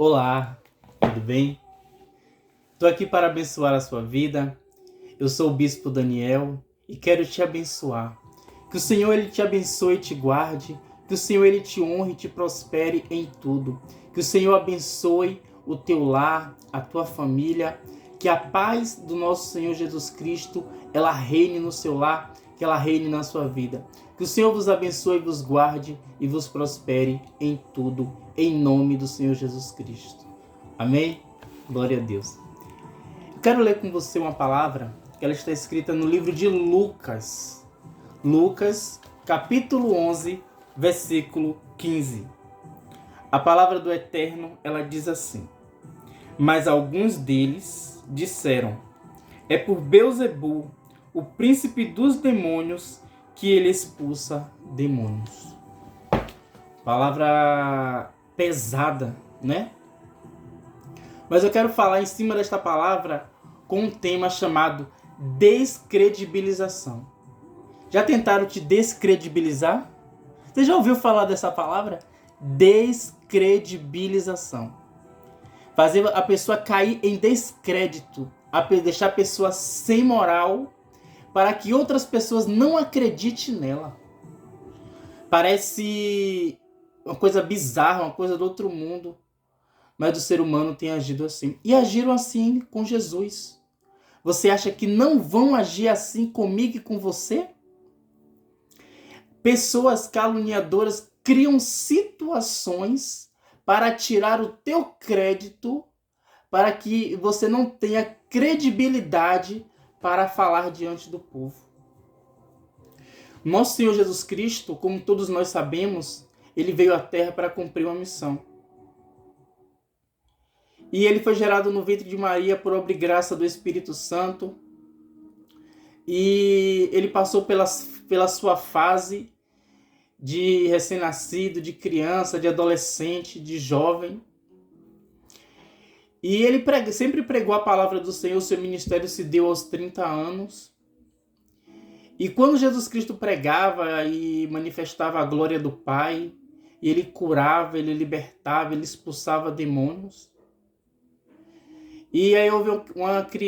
Olá, tudo bem? Estou aqui para abençoar a sua vida. Eu sou o Bispo Daniel e quero te abençoar. Que o Senhor ele te abençoe e te guarde. Que o Senhor ele te honre e te prospere em tudo. Que o Senhor abençoe o teu lar, a tua família. Que a paz do nosso Senhor Jesus Cristo ela reine no seu lar, que ela reine na sua vida. Que o Senhor vos abençoe, vos guarde e vos prospere em tudo, em nome do Senhor Jesus Cristo. Amém? Glória a Deus. Eu quero ler com você uma palavra que ela está escrita no livro de Lucas. Lucas, capítulo 11, versículo 15. A palavra do Eterno, ela diz assim: Mas alguns deles disseram: É por Beelzebul, o príncipe dos demônios, que ele expulsa demônios. Palavra pesada, né? Mas eu quero falar em cima desta palavra com um tema chamado descredibilização. Já tentaram te descredibilizar? Você já ouviu falar dessa palavra? Descredibilização. Fazer a pessoa cair em descrédito, deixar a pessoa sem moral, para que outras pessoas não acreditem nela. Parece uma coisa bizarra, uma coisa do outro mundo, mas o ser humano tem agido assim. E agiram assim com Jesus. Você acha que não vão agir assim comigo e com você? Pessoas caluniadoras criam situações para tirar o teu crédito, para que você não tenha credibilidade para falar diante do povo. Nosso Senhor Jesus Cristo, como todos nós sabemos, ele veio à Terra para cumprir uma missão. E ele foi gerado no ventre de Maria por obra e graça do Espírito Santo. E ele passou pela sua fase de recém-nascido, de criança, de adolescente, de jovem. E ele sempre pregou a palavra do Senhor. O seu ministério se deu aos 30 anos. E quando Jesus Cristo pregava e manifestava a glória do Pai, ele curava, ele libertava, ele expulsava demônios. E aí houve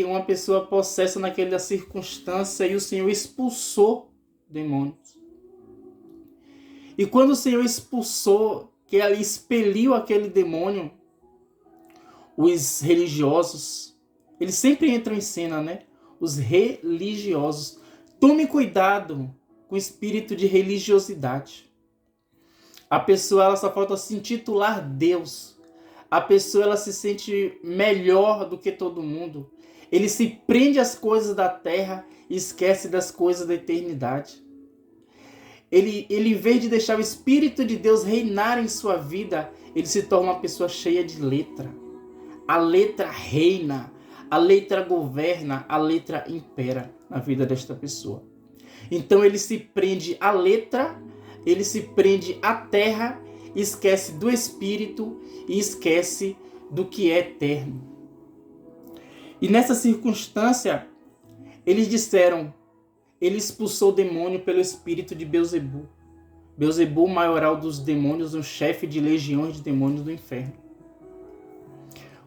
uma pessoa possessa naquela circunstância e o Senhor expulsou demônios. E quando o Senhor expulsou, que ele expeliu aquele demônio, os religiosos, eles sempre entram em cena, né? Os religiosos. Tome cuidado com o espírito de religiosidade. A pessoa ela só falta se intitular Deus. A pessoa ela se sente melhor do que todo mundo. Ele se prende às coisas da terra e esquece das coisas da eternidade. Ele, em vez de deixar o Espírito de Deus reinar em sua vida, ele se torna uma pessoa cheia de letra. A letra reina, a letra governa, a letra impera na vida desta pessoa. Então ele se prende à letra, ele se prende à terra, esquece do Espírito e esquece do que é eterno. E nessa circunstância, eles disseram, ele expulsou o demônio pelo espírito de Beelzebul. Beelzebul, maioral dos demônios, um chefe de legiões de demônios do inferno.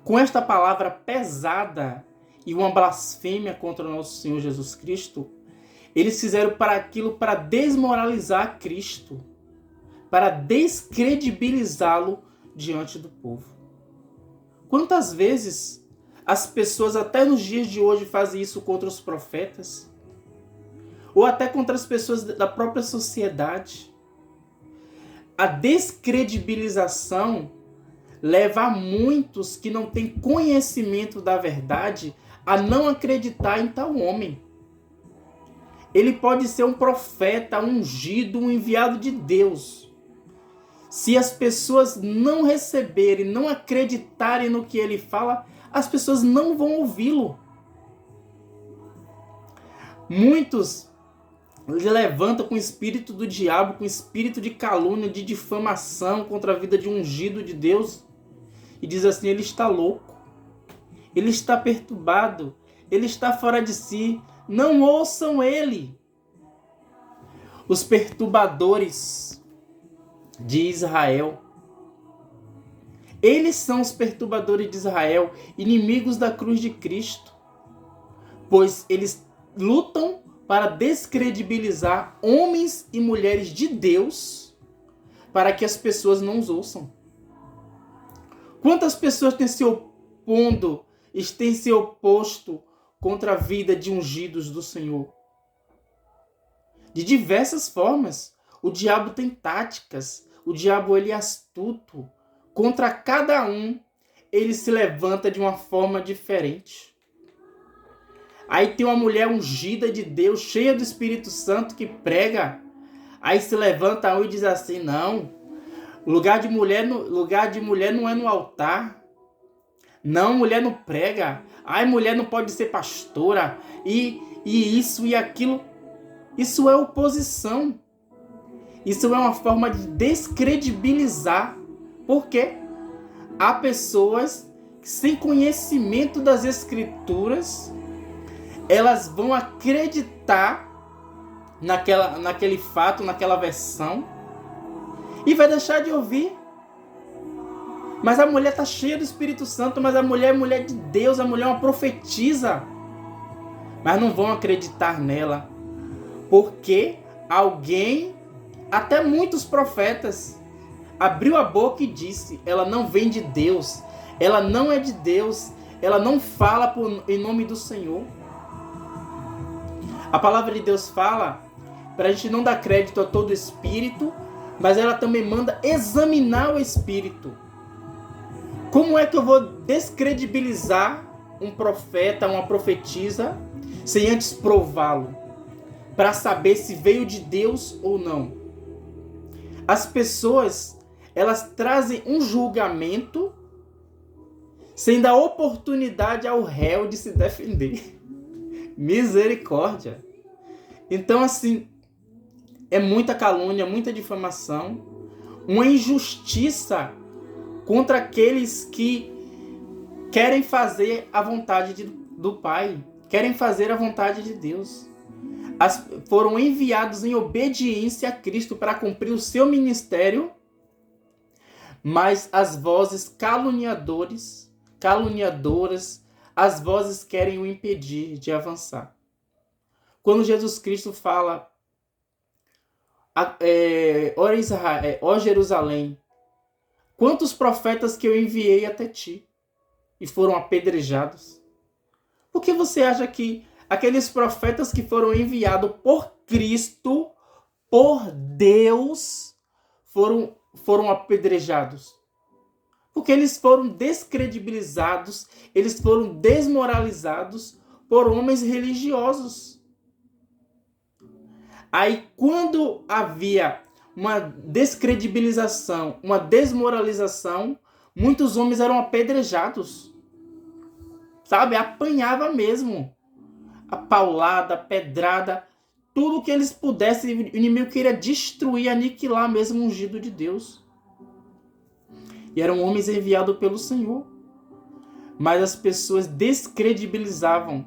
Com esta palavra pesada e uma blasfêmia contra o nosso Senhor Jesus Cristo, eles fizeram para desmoralizar Cristo, para descredibilizá-lo diante do povo. Quantas vezes as pessoas até nos dias de hoje fazem isso contra os profetas? Ou até contra as pessoas da própria sociedade? A descredibilização leva a muitos que não têm conhecimento da verdade a não acreditar em tal homem. Ele pode ser um profeta, ungido, um enviado de Deus. Se as pessoas não receberem, não acreditarem no que ele fala, as pessoas não vão ouvi-lo. Muitos levantam com o espírito do diabo, com o espírito de calúnia, de difamação contra a vida de um ungido de Deus. E diz assim, ele está louco, ele está perturbado, ele está fora de si. Não ouçam ele. Os perturbadores de Israel, Eles são os perturbadores de Israel, inimigos da cruz de Cristo, pois eles lutam para descredibilizar homens e mulheres de Deus para que as pessoas não os ouçam. Quantas pessoas têm se opondo, têm se oposto contra a vida de ungidos do Senhor? De diversas formas. O diabo tem táticas, o diabo ele é astuto. Contra cada um, ele se levanta de uma forma diferente. Aí tem uma mulher ungida de Deus, cheia do Espírito Santo, que prega. Aí se levanta um e diz assim, não, lugar de mulher não é no altar. Não, mulher não prega. Ai, mulher não pode ser pastora. E isso e aquilo. Isso é oposição. Isso é uma forma de descredibilizar. Por quê? Há pessoas que, sem conhecimento das Escrituras, elas vão acreditar naquele fato, naquela versão, e vai deixar de ouvir. Mas a mulher está cheia do Espírito Santo, mas a mulher é mulher de Deus, a mulher é uma profetisa. Mas não vão acreditar nela, porque alguém, até muitos profetas, abriu a boca e disse, ela não vem de Deus, ela não é de Deus, ela não fala em nome do Senhor. A palavra de Deus fala para a gente não dar crédito a todo espírito, mas ela também manda examinar o espírito. Como é que eu vou descredibilizar um profeta, uma profetisa, sem antes prová-lo? Para saber se veio de Deus ou não. As pessoas, elas trazem um julgamento sem dar oportunidade ao réu de se defender. Misericórdia. Então, assim, é muita calúnia, muita difamação, uma injustiça contra aqueles que querem fazer a vontade do Pai, querem fazer a vontade de Deus. Foram enviados em obediência a Cristo para cumprir o seu ministério, mas as vozes caluniadoras, as vozes querem o impedir de avançar. Quando Jesus Cristo fala, ó Jerusalém, quantos profetas que eu enviei até ti e foram apedrejados? Por que você acha que aqueles profetas que foram enviados por Cristo, por Deus, foram apedrejados? Porque eles foram descredibilizados, eles foram desmoralizados por homens religiosos. Aí, quando havia uma descredibilização, uma desmoralização, muitos homens eram apedrejados. Sabe? Apanhava mesmo. A paulada, a pedrada, tudo que eles pudessem, o inimigo queria destruir, aniquilar mesmo o ungido de Deus. E eram homens enviados pelo Senhor. Mas as pessoas descredibilizavam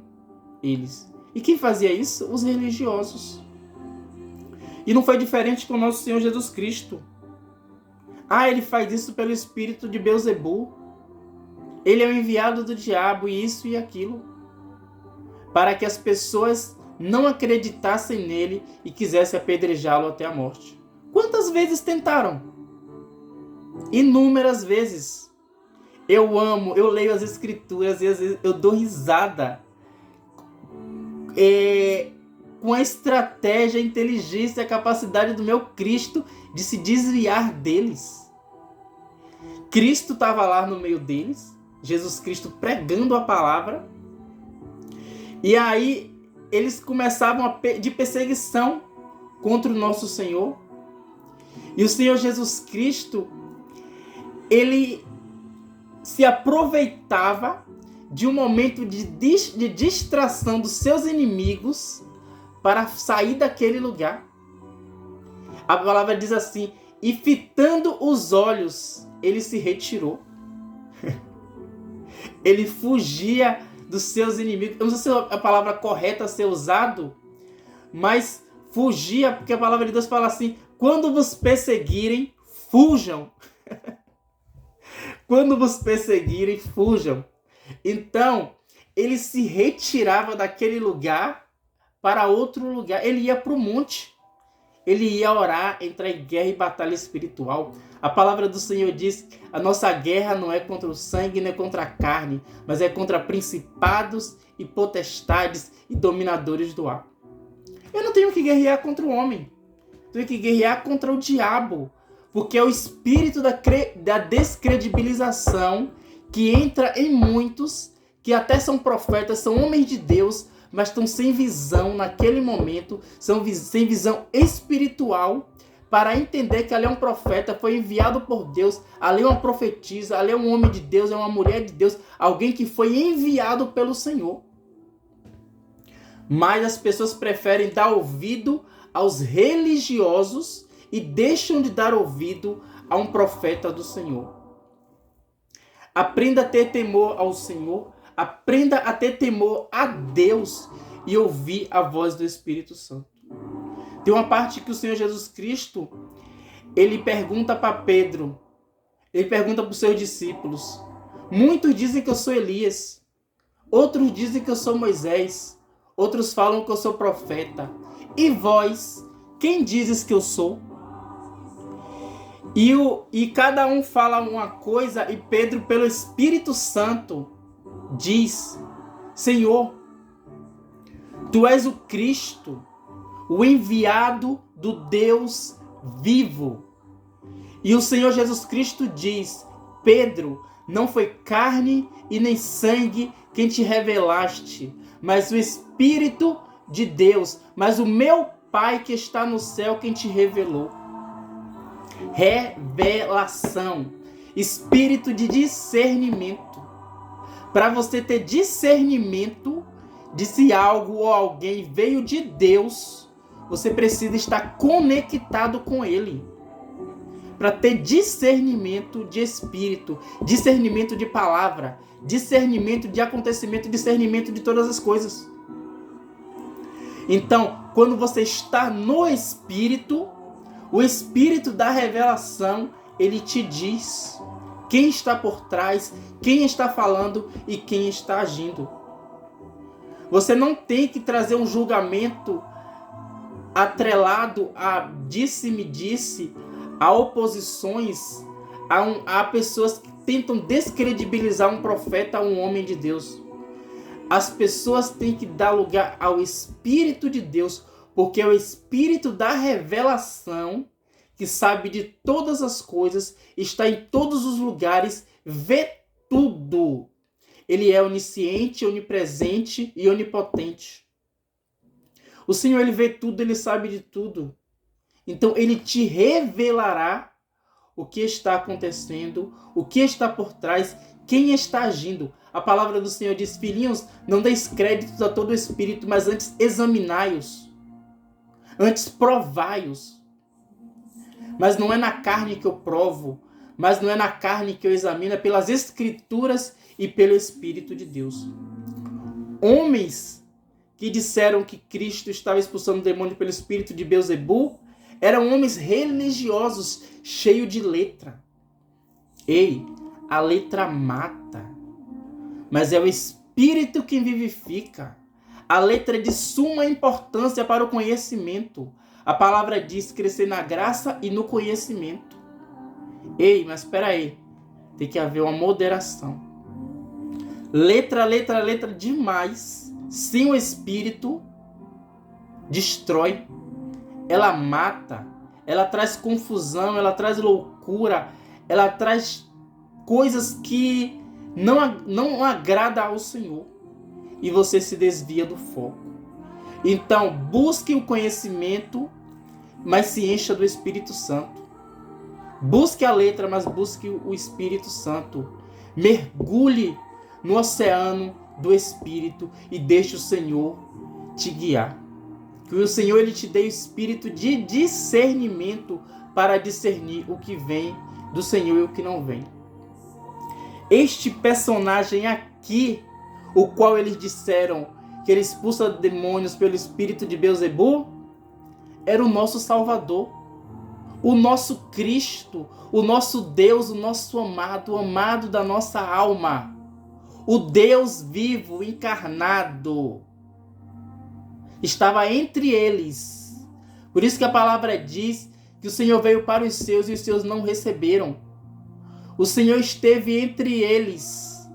eles. E quem fazia isso? Os religiosos. E não foi diferente com o nosso Senhor Jesus Cristo. Ele faz isso pelo espírito de Belzebu. Ele é o enviado do diabo, e isso e aquilo. Para que as pessoas não acreditassem nele e quisessem apedrejá-lo até a morte. Quantas vezes tentaram? Inúmeras vezes. Eu leio as Escrituras e às vezes eu dou risada. Com a estratégia, a inteligência, a capacidade do meu Cristo de se desviar deles. Cristo estava lá no meio deles, Jesus Cristo pregando a palavra, e aí eles começavam de perseguição contra o nosso Senhor. E o Senhor Jesus Cristo, ele se aproveitava de um momento de distração dos seus inimigos para sair daquele lugar. A palavra diz assim, e fitando os olhos, ele se retirou. Ele fugia dos seus inimigos. Eu não sei se a palavra correta a ser usado, mas fugia, porque a palavra de Deus fala assim, quando vos perseguirem, fujam. Quando vos perseguirem, fujam. Então, ele se retirava daquele lugar para outro lugar. Ele ia para o monte. Ele ia orar, entrar em guerra e batalha espiritual. A palavra do Senhor diz que a nossa guerra não é contra o sangue, nem contra a carne, mas é contra principados e potestades e dominadores do ar. Eu não tenho que guerrear contra o homem. Tenho que guerrear contra o diabo. Porque é o espírito da descredibilização que entra em muitos que até são profetas, são homens de Deus, mas estão sem visão naquele momento, sem visão espiritual para entender que ali é um profeta, foi enviado por Deus, ali é uma profetisa, ali é um homem de Deus, é uma mulher de Deus, alguém que foi enviado pelo Senhor. Mas as pessoas preferem dar ouvido aos religiosos e deixam de dar ouvido a um profeta do Senhor. Aprenda a ter temor ao Senhor, aprenda a ter temor a Deus e ouvir a voz do Espírito Santo. Tem uma parte que o Senhor Jesus Cristo, ele pergunta para Pedro, ele pergunta para os seus discípulos. Muitos dizem que eu sou Elias, outros dizem que eu sou Moisés, outros falam que eu sou profeta. E vós, quem dizes que eu sou? E cada um fala uma coisa, e Pedro, pelo Espírito Santo, diz: Senhor, Tu és o Cristo, o enviado do Deus vivo. E o Senhor Jesus Cristo diz: Pedro, não foi carne e nem sangue quem te revelaste, mas o Espírito de Deus, mas o meu Pai que está no céu quem te revelou. Revelação, espírito de discernimento. Para você ter discernimento de se algo ou alguém veio de Deus, você precisa estar conectado com Ele. Para ter discernimento de espírito, discernimento de palavra, discernimento de acontecimento, discernimento de todas as coisas. Então, quando você está no Espírito, o Espírito da revelação, ele te diz quem está por trás, quem está falando e quem está agindo. Você não tem que trazer um julgamento atrelado a disse-me-disse, a oposições, a pessoas que tentam descredibilizar um profeta, um homem de Deus. As pessoas têm que dar lugar ao Espírito de Deus, porque é o Espírito da revelação que sabe de todas as coisas, está em todos os lugares, vê tudo. Ele é onisciente, onipresente e onipotente. O Senhor, ele vê tudo, ele sabe de tudo. Então, ele te revelará o que está acontecendo, o que está por trás, quem está agindo. A palavra do Senhor diz: filhinhos, não deis crédito a todo espírito, mas antes examinai-os. Antes provai-os. Mas não é na carne que eu provo, mas não é na carne que eu examino, é pelas Escrituras e pelo Espírito de Deus. Homens que disseram que Cristo estava expulsando o demônio pelo espírito de Beelzebu eram homens religiosos, cheios de letra. Ei, a letra mata, mas é o Espírito que vivifica. A letra é de suma importância para o conhecimento. A palavra diz crescer na graça e no conhecimento. Ei, mas espera aí. Tem que haver uma moderação. Letra demais, sem o Espírito, destrói. Ela mata. Ela traz confusão, ela traz loucura. Ela traz coisas que não agrada ao Senhor. E você se desvia do foco. Então, busque o conhecimento, mas se encha do Espírito Santo. Busque a letra, mas busque o Espírito Santo. Mergulhe no oceano do Espírito e deixe o Senhor te guiar. Que o Senhor, ele te dê o espírito de discernimento para discernir o que vem do Senhor e o que não vem. Este personagem aqui, o qual eles disseram que ele expulsa demônios pelo espírito de Beelzebu, era o nosso Salvador. o nosso Cristo, o nosso Deus, o nosso amado, o amado da nossa alma, o Deus vivo, encarnado, estava entre eles. Por isso que a palavra diz que o Senhor veio para os seus e os seus não receberam. O Senhor esteve entre eles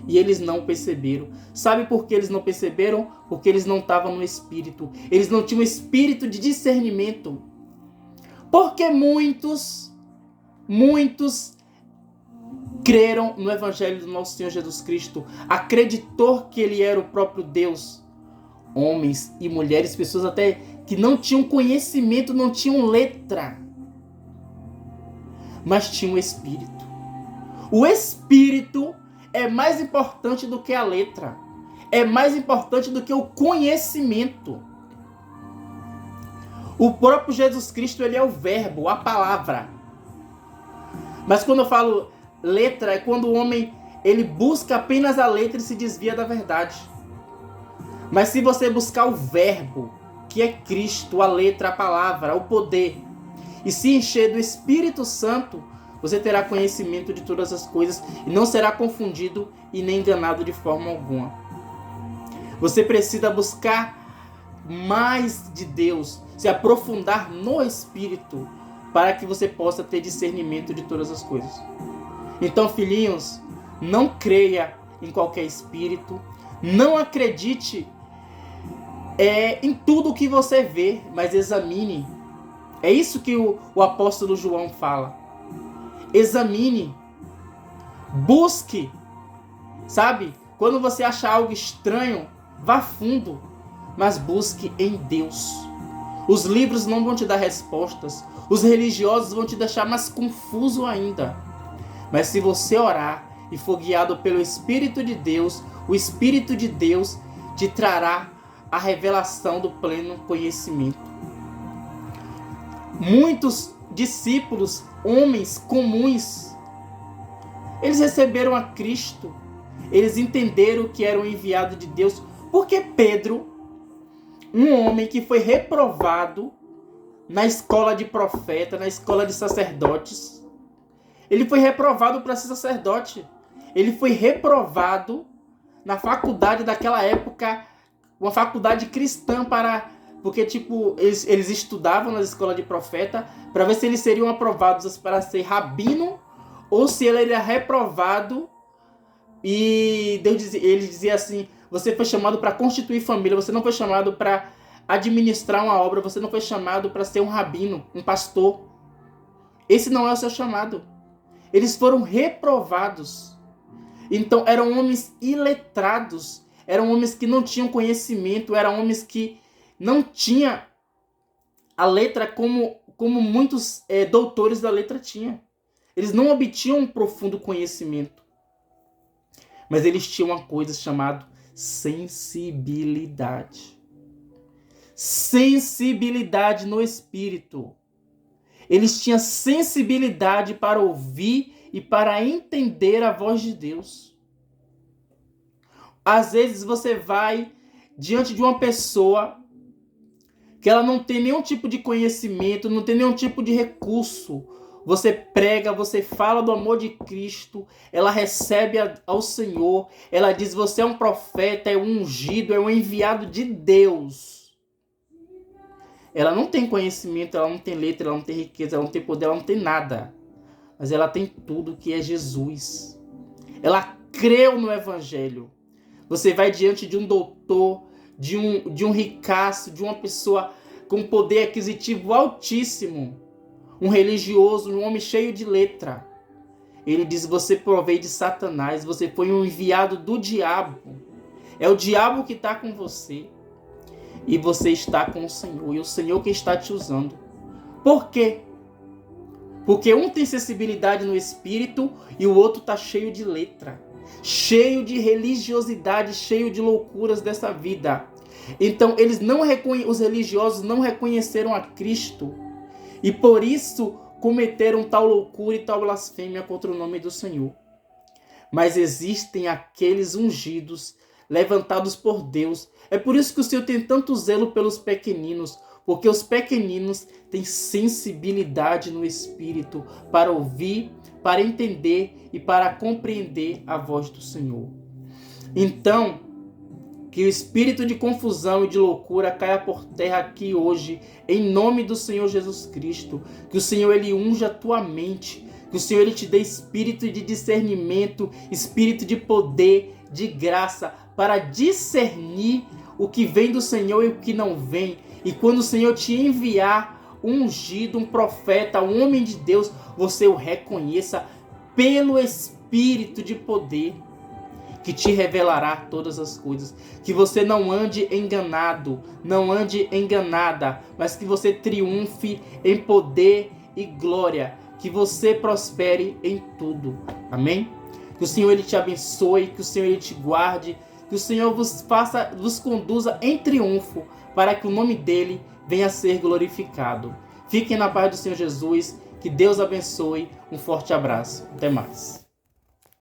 e eles não perceberam. Sabe por que eles não perceberam? Porque eles não estavam no Espírito. Eles não tinham espírito de discernimento. Porque muitos creram no Evangelho do nosso Senhor Jesus Cristo. Acreditou que Ele era o próprio Deus. Homens e mulheres, pessoas até que não tinham conhecimento, não tinham letra, mas tinham Espírito. O Espírito é mais importante do que a letra. É mais importante do que o conhecimento. O próprio Jesus Cristo, ele é o verbo, a palavra. Mas quando eu falo letra, é quando o homem ele busca apenas a letra e se desvia da verdade. Mas se você buscar o verbo, que é Cristo, a letra, a palavra, o poder, e se encher do Espírito Santo, você terá conhecimento de todas as coisas e não será confundido e nem enganado de forma alguma. Você precisa buscar mais de Deus, se aprofundar no Espírito, para que você possa ter discernimento de todas as coisas. Então, filhinhos, não creia em qualquer espírito, não acredite em tudo que você vê, mas examine. É isso que o apóstolo João fala. Examine, busque, sabe? Quando você achar algo estranho, vá fundo, mas busque em Deus. Os livros não vão te dar respostas, os religiosos vão te deixar mais confuso ainda. Mas se você orar e for guiado pelo Espírito de Deus, o Espírito de Deus te trará a revelação do pleno conhecimento. Muitos discípulos, homens comuns, eles receberam a Cristo, eles entenderam que era o enviado de Deus, porque Pedro, um homem que foi reprovado na escola de profeta, na escola de sacerdotes, ele foi reprovado para ser sacerdote, ele foi reprovado na faculdade daquela época, uma faculdade cristã, porque eles estudavam na escola de profeta para ver se eles seriam aprovados para ser rabino ou se ele era reprovado. E ele dizia assim: você foi chamado para constituir família, você não foi chamado para administrar uma obra, você não foi chamado para ser um rabino, um pastor. Esse não é o seu chamado. Eles foram reprovados. Então eram homens iletrados, eram homens que não tinham conhecimento, eram homens que não tinham a letra como muitos doutores da letra tinham. Eles não obtinham um profundo conhecimento. Mas eles tinham uma coisa chamada sensibilidade. Sensibilidade no espírito. Eles tinham sensibilidade para ouvir e para entender a voz de Deus. Às vezes você vai diante de uma pessoa que ela não tem nenhum tipo de conhecimento, não tem nenhum tipo de recurso. Você prega, você fala do amor de Cristo, ela recebe ao Senhor, ela diz: você é um profeta, é um ungido, é um enviado de Deus. Ela não tem conhecimento, ela não tem letra, ela não tem riqueza, ela não tem poder, ela não tem nada. Mas ela tem tudo que é Jesus. Ela creu no Evangelho. Você vai diante de um doutor, de um ricaço, de uma pessoa com poder aquisitivo altíssimo, um religioso, um homem cheio de letra. Ele diz: você provém de Satanás, você foi um enviado do diabo. É o diabo que está com você. E você está com o Senhor, e o Senhor que está te usando. Por quê? Porque um tem sensibilidade no espírito e o outro está cheio de letra, cheio de religiosidade, cheio de loucuras dessa vida. Então os religiosos não reconheceram a Cristo e por isso cometeram tal loucura e tal blasfêmia contra o nome do Senhor. Mas existem aqueles ungidos, levantados por Deus. É por isso que o Senhor tem tanto zelo pelos pequeninos, porque os pequeninos têm sensibilidade no espírito para ouvir, para entender e para compreender a voz do Senhor. Então, que o espírito de confusão e de loucura caia por terra aqui hoje, em nome do Senhor Jesus Cristo. Que o Senhor, Ele unja a tua mente. Que o Senhor, Ele te dê espírito de discernimento, espírito de poder, de graça, para discernir o que vem do Senhor e o que não vem. E quando o Senhor te enviar um ungido, um profeta, um homem de Deus, você o reconheça pelo espírito de poder, que te revelará todas as coisas. Que você não ande enganado, não ande enganada, mas que você triunfe em poder e glória. Que você prospere em tudo. Amém? Que o Senhor, Ele te abençoe, que o Senhor, Ele te guarde, que o Senhor vos conduza em triunfo, para que o nome dEle venha a ser glorificado. Fiquem na paz do Senhor Jesus. Que Deus abençoe. Um forte abraço. Até mais.